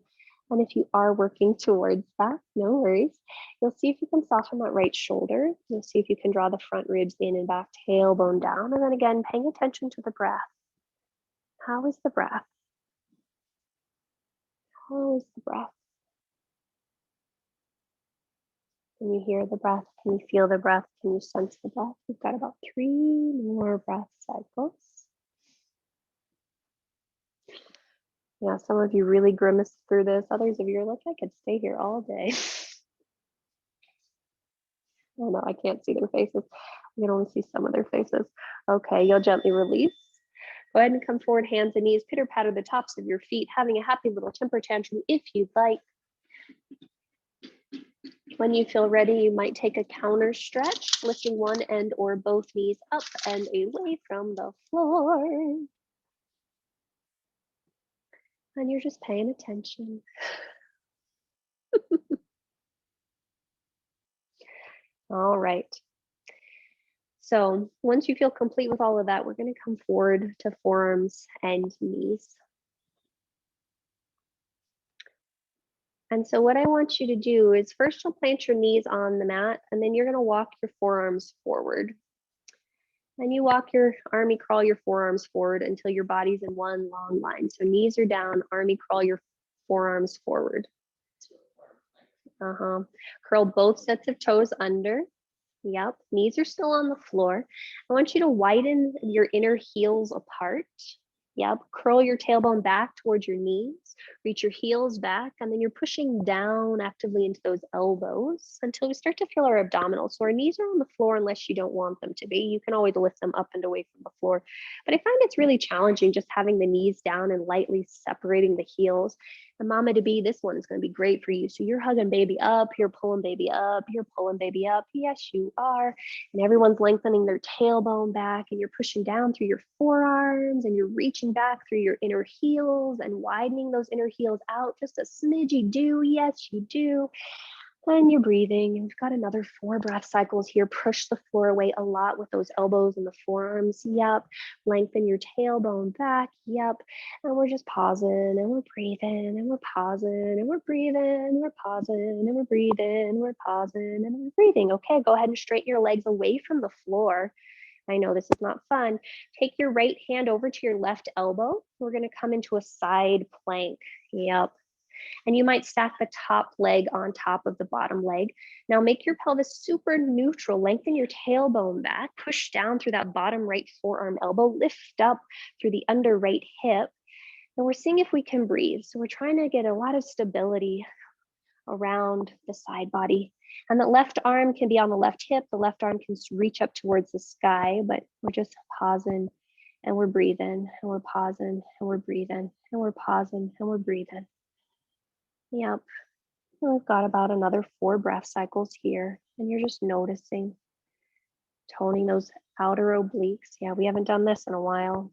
And if you are working towards that, no worries. You'll see if you can soften that right shoulder. You'll see if you can draw the front ribs in and back, tailbone down. And then again, paying attention to the breath. How is the breath? How is the breath? Can you hear the breath? Can you feel the breath? Can you sense the breath? We've got about 3 more breath cycles. Yeah, some of you really grimaced through this. Others of you are like, I could stay here all day. Oh no, I can't see their faces. I can only see some of their faces. Okay, you'll gently release. Go ahead and come forward, hands and knees, pitter patter the tops of your feet, having a happy little temper tantrum if you'd like. When you feel ready, you might take a counter stretch, lifting one end or both knees up and away from the floor. And you're just paying attention. All right. So once you feel complete with all of that, we're going to come forward to forearms and knees. And so what I want you to do is first you'll plant your knees on the mat, and then you're going to walk your forearms forward. And you walk your army crawl your forearms forward until your body's in one long line. So knees are down, army crawl your forearms forward. Curl both sets of toes under. Yep, knees are still on the floor. I want you to widen your inner heels apart. Yep, curl your tailbone back towards your knees, reach your heels back, and then you're pushing down actively into those elbows until we start to feel our abdominals. So our knees are on the floor unless you don't want them to be. You can always lift them up and away from the floor. But I find it's really challenging just having the knees down and lightly separating the heels. And mama to be, this one is going to be great for you. So you're hugging baby up, you're pulling baby up, you're pulling baby up. Yes, you are. And everyone's lengthening their tailbone back and you're pushing down through your forearms and you're reaching back through your inner heels and widening those inner heels out just a smidge. You do. Yes, you do. And you're breathing. You've got another 4 breath cycles here. Push the floor away a lot with those elbows and the forearms. Yep. Lengthen your tailbone back. Yep. And we're just pausing and we're breathing and we're pausing and we're breathing and we're pausing and we're breathing and we're pausing and we're breathing. Okay, go ahead and straighten your legs away from the floor. I know this is not fun. Take your right hand over to your left elbow. We're going to come into a side plank. Yep. And you might stack the top leg on top of the bottom leg. Now make your pelvis super neutral. Lengthen your tailbone back. Push down through that bottom right forearm elbow. Lift up through the under right hip. And we're seeing if we can breathe. So we're trying to get a lot of stability around the side body. And the left arm can be on the left hip. The left arm can reach up towards the sky, but we're just pausing and we're breathing and we're pausing and we're breathing and we're pausing and we're breathing. Yep. And we've got about another 4 breath cycles here. And you're just noticing, toning those outer obliques. Yeah, we haven't done this in a while.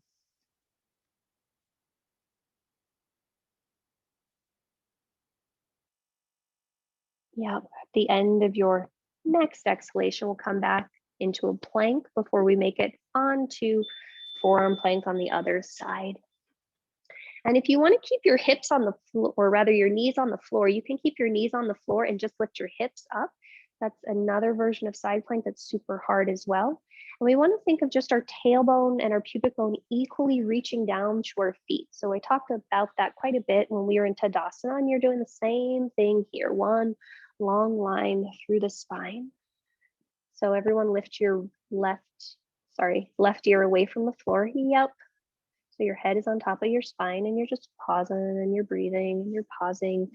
Yep. At the end of your next exhalation, we'll come back into a plank before we make it onto forearm plank on the other side. And if you want to keep your hips on the floor, or rather your knees on the floor, you can keep your knees on the floor and just lift your hips up. That's another version of side plank that's super hard as well. And we want to think of just our tailbone and our pubic bone equally reaching down to our feet. So I talked about that quite a bit when we were in Tadasana, and you're doing the same thing here. One long line through the spine. So everyone lift your left ear away from the floor. Yep. So your head is on top of your spine and you're just pausing and you're breathing and you're pausing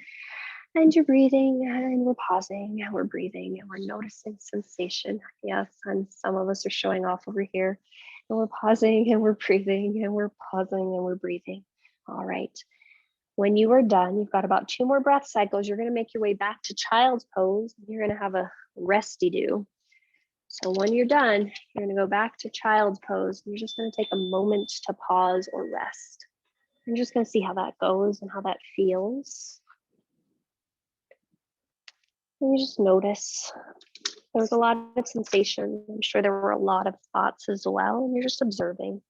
and you're breathing and we're pausing and we're breathing and we're noticing sensation. Yes, and some of us are showing off over here and we're pausing and we're breathing and we're pausing and we're breathing. All right. When you are done, you've got about 2 more breath cycles. You're going to make your way back to child's pose. You're going to have a resty do. So when you're done, you're going to go back to child's pose. You're just going to take a moment to pause or rest. You're just going to see how that goes and how that feels. And you just notice. There was a lot of sensation. I'm sure there were a lot of thoughts as well. And you're just observing.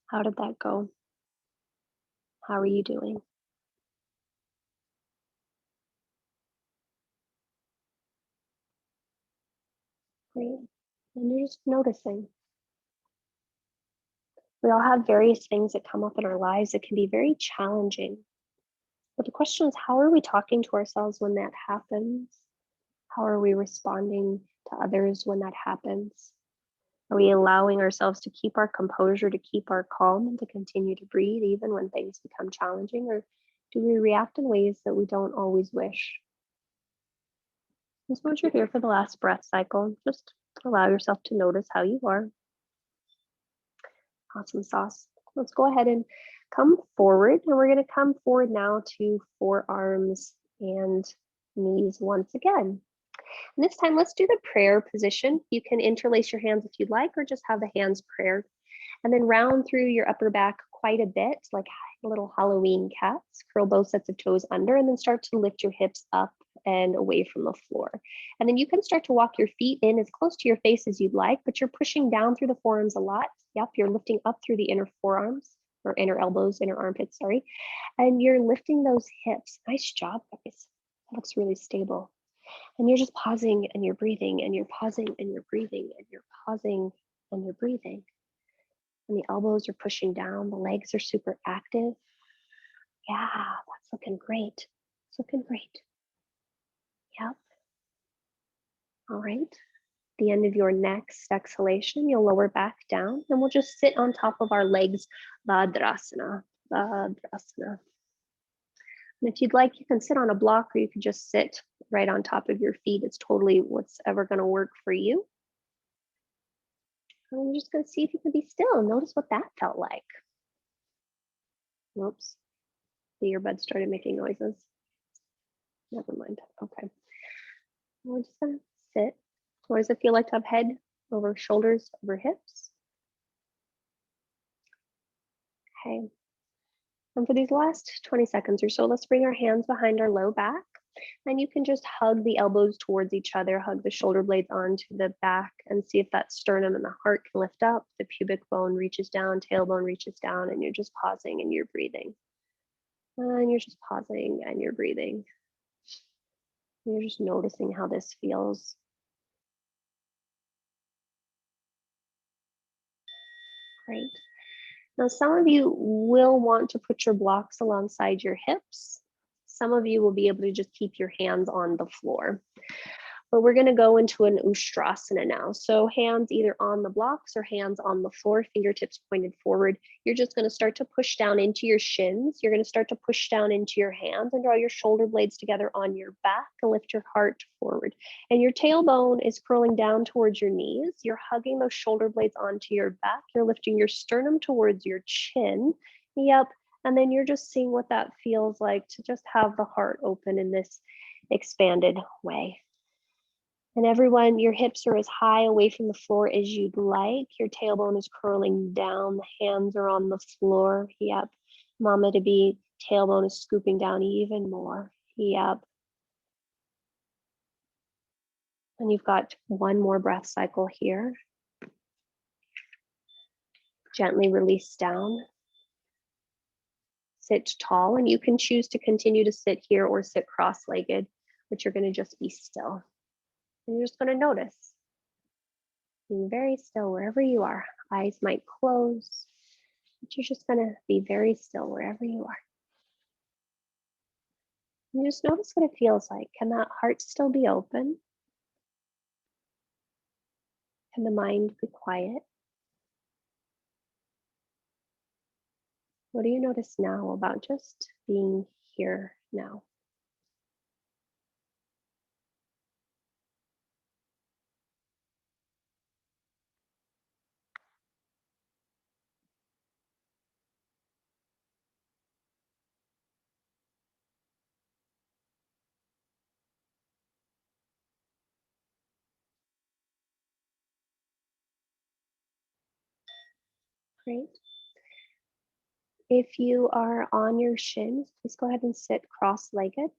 How did that go? How are you doing? Great. And you're just noticing. We all have various things that come up in our lives that can be very challenging. But the question is, how are we talking to ourselves when that happens? How are we responding to others when that happens? Are we allowing ourselves to keep our composure, to keep our calm, and to continue to breathe even when things become challenging? Or do we react in ways that we don't always wish? And so once you're here for the last breath cycle, just allow yourself to notice how you are. Awesome sauce. Let's go ahead and come forward. And we're going to come forward now to forearms and knees once again. And this time, let's do the prayer position. You can interlace your hands if you'd like, or just have the hands prayer. And then round through your upper back quite a bit, like little Halloween cats. Curl both sets of toes under, and then start to lift your hips up and away from the floor. And then you can start to walk your feet in as close to your face as you'd like, but you're pushing down through the forearms a lot. Yep, you're lifting up through the inner forearms, or inner elbows, inner armpits, sorry. And you're lifting those hips. Nice job, guys. That looks really stable. And you're just pausing and you're breathing, and you're pausing and you're breathing, and you're pausing and you're breathing. And the elbows are pushing down, the legs are super active. Yeah, that's looking great. It's looking great. Yep. All right. The end of your next exhalation, you'll lower back down, and we'll just sit on top of our legs, Bhadrasana. Bhadrasana. And if you'd like, you can sit on a block, or you could just sit right on top of your feet. It's totally what's ever going to work for you. And I'm just going to see if you can be still. Notice what that felt like. Oops. The earbuds started making noises. Never mind. Okay. We're just going to sit. What does it feel like to have head over shoulders over hips? Okay. And for these last 20 seconds or so, let's bring our hands behind our low back. And you can just hug the elbows towards each other, hug the shoulder blades onto the back, and see if that sternum and the heart can lift up. The pubic bone reaches down, tailbone reaches down, and you're just pausing and you're breathing. And you're just pausing and you're breathing. You're just noticing how this feels. Great. Now, some of you will want to put your blocks alongside your hips. Some of you will be able to just keep your hands on the floor. But we're going to go into an Ustrasana now. So hands either on the blocks or hands on the floor, fingertips pointed forward. You're just going to start to push down into your shins. You're going to start to push down into your hands and draw your shoulder blades together on your back and lift your heart forward. And your tailbone is curling down towards your knees. You're hugging those shoulder blades onto your back. You're lifting your sternum towards your chin. Yep. And then you're just seeing what that feels like to just have the heart open in this expanded way. And everyone, your hips are as high away from the floor as you'd like. Your tailbone is curling down. The hands are on the floor. Yep. Mama to be, tailbone is scooping down even more. Yep. And you've got one more breath cycle here. Gently release down. Sit tall, and you can choose to continue to sit here or sit cross-legged, but you're going to just be still. And you're just going to notice. Being very still wherever you are. Eyes might close, but you're just going to be very still wherever you are. And just notice what it feels like. Can that heart still be open? Can the mind be quiet? What do you notice now about just being here now? Great. If you are on your shins, please go ahead and sit cross-legged.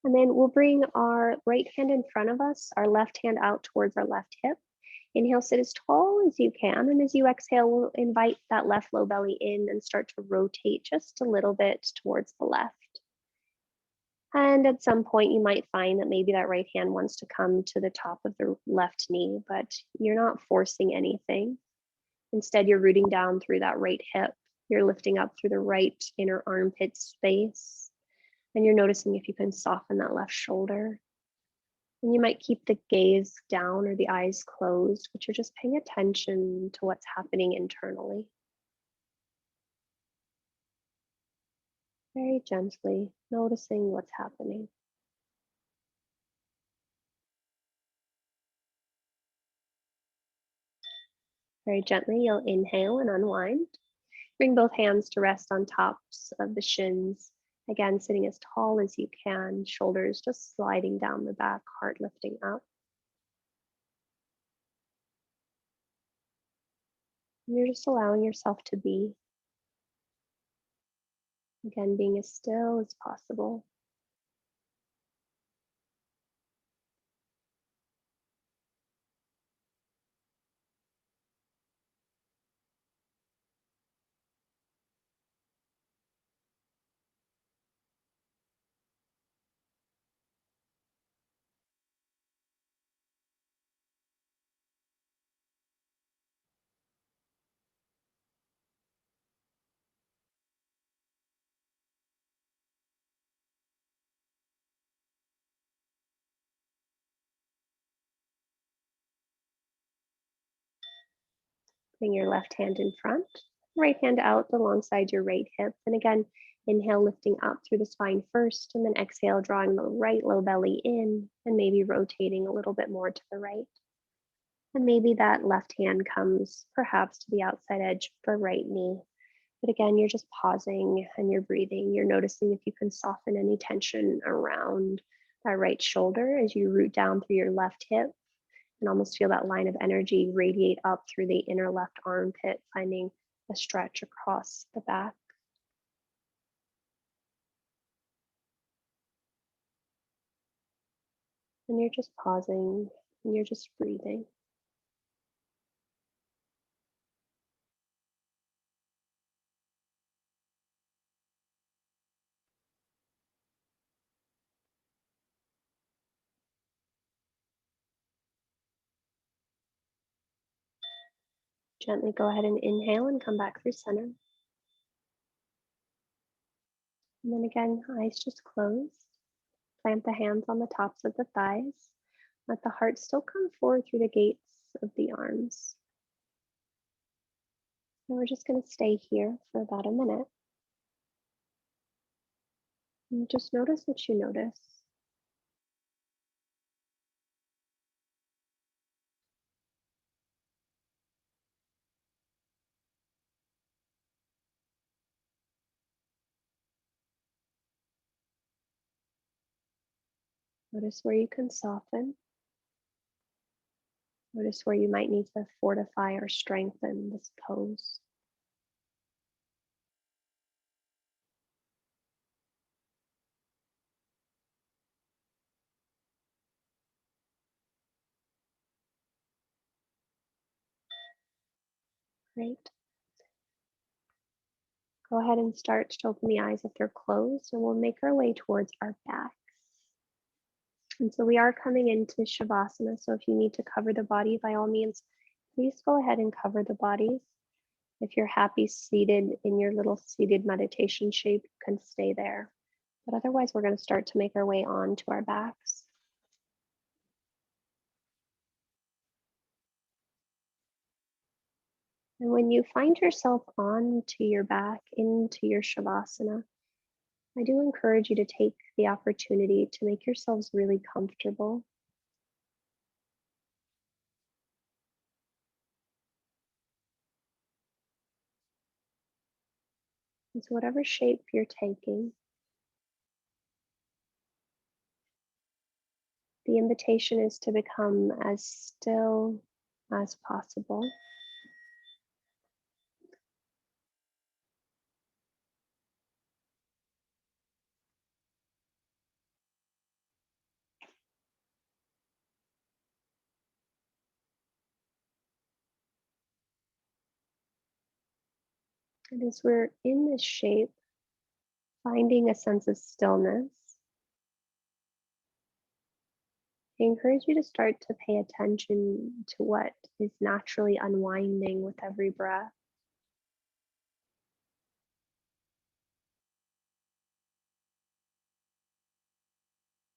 And then we'll bring our right hand in front of us, our left hand out towards our left hip. Inhale, sit as tall as you can. And as you exhale, we'll invite that left low belly in and start to rotate just a little bit towards the left. And at some point, you might find that maybe that right hand wants to come to the top of the left knee, but you're not forcing anything. Instead, you're rooting down through that right hip. You're lifting up through the right inner armpit space. And you're noticing if you can soften that left shoulder. And you might keep the gaze down or the eyes closed, but you're just paying attention to what's happening internally. Very gently noticing what's happening. Very gently, you'll inhale and unwind. Bring both hands to rest on tops of the shins. Again, sitting as tall as you can, shoulders just sliding down the back, heart lifting up. And you're just allowing yourself to be. Again, being as still as possible. Bring your left hand in front, right hand out alongside your right hip. And again, inhale, lifting up through the spine first, and then exhale, drawing the right low belly in and maybe rotating a little bit more to the right. And maybe that left hand comes perhaps to the outside edge of the right knee. But again, you're just pausing and you're breathing. You're noticing if you can soften any tension around that right shoulder as you root down through your left hip and almost feel that line of energy radiate up through the inner left armpit, finding a stretch across the back. And you're just pausing and you're just breathing. Gently go ahead and inhale and come back through center. And then again, eyes just closed. Plant the hands on the tops of the thighs. Let the heart still come forward through the gates of the arms. And we're just going to stay here for about a minute. And just notice what you notice. Notice where you can soften. Notice where you might need to fortify or strengthen this pose. Great. Go ahead and start to open the eyes if they're closed, and we'll make our way towards our backs. And so we are coming into Shavasana, so if you need to cover the body, by all means, please go ahead and cover the bodies. If you're happy seated in your little seated meditation shape, you can stay there. But otherwise, we're going to start to make our way on to our backs. And when you find yourself on to your back, into your Shavasana, I do encourage you to take the opportunity to make yourselves really comfortable. And so whatever shape you're taking, the invitation is to become as still as possible. And as we're in this shape, finding a sense of stillness, I encourage you to start to pay attention to what is naturally unwinding with every breath.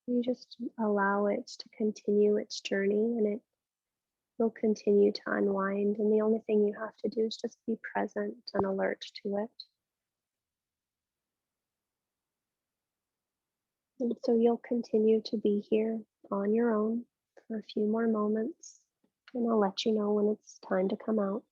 You just allow it to continue its journey and it will continue to unwind. And the only thing you have to do is just be present and alert to it. And so you'll continue to be here on your own for a few more moments. And I'll let you know when it's time to come out.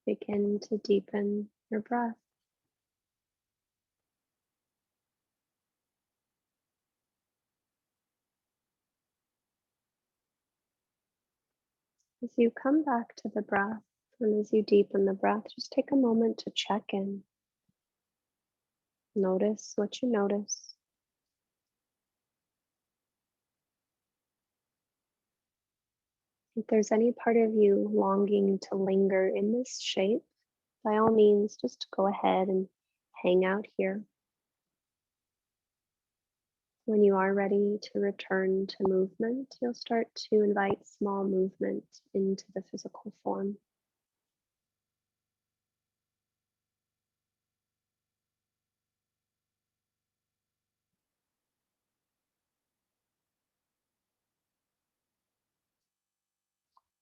Begin to deepen your breath. As you come back to the breath and as you deepen the breath, just take a moment to check in. Notice what you notice. If there's any part of you longing to linger in this shape, by all means, just go ahead and hang out here. When you are ready to return to movement, you'll start to invite small movement into the physical form.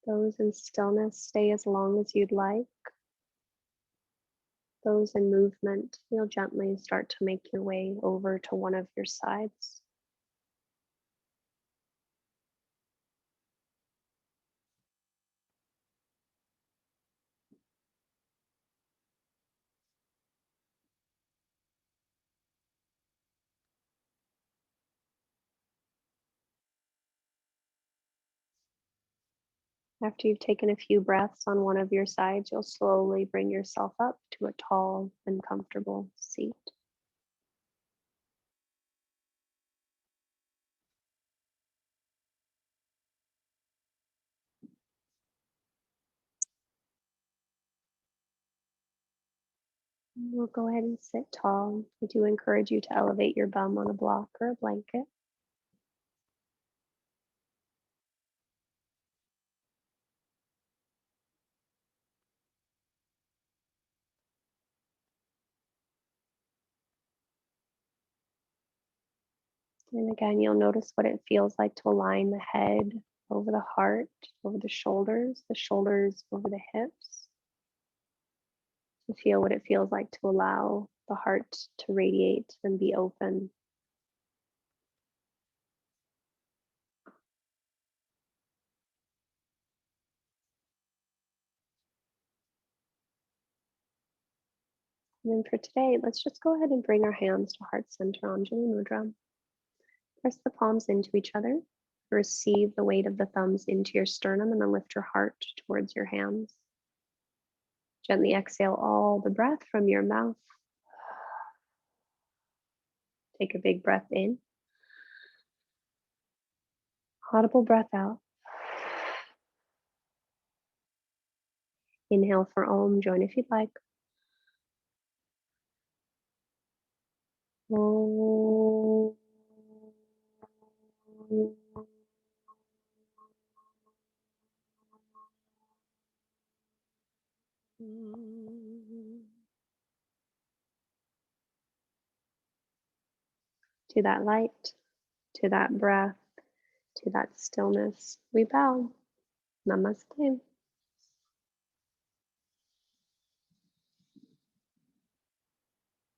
Those in stillness, stay as long as you'd like. Those in movement, you'll gently start to make your way over to one of your sides. After you've taken a few breaths on one of your sides, you'll slowly bring yourself up to a tall and comfortable seat. We'll go ahead and sit tall. I do encourage you to elevate your bum on a block or a blanket. And again, you'll notice what it feels like to align the head over the heart, over the shoulders over the hips. To feel what it feels like to allow the heart to radiate and be open. And then for today, let's just go ahead and bring our hands to heart center, Anjali Mudra. Press the palms into each other. Receive the weight of the thumbs into your sternum and then lift your heart towards your hands. Gently exhale all the breath from your mouth. Take a big breath in. Audible breath out. Inhale for Om. Join if you'd like. Om. To that light, to that breath, to that stillness, we bow. Namaste.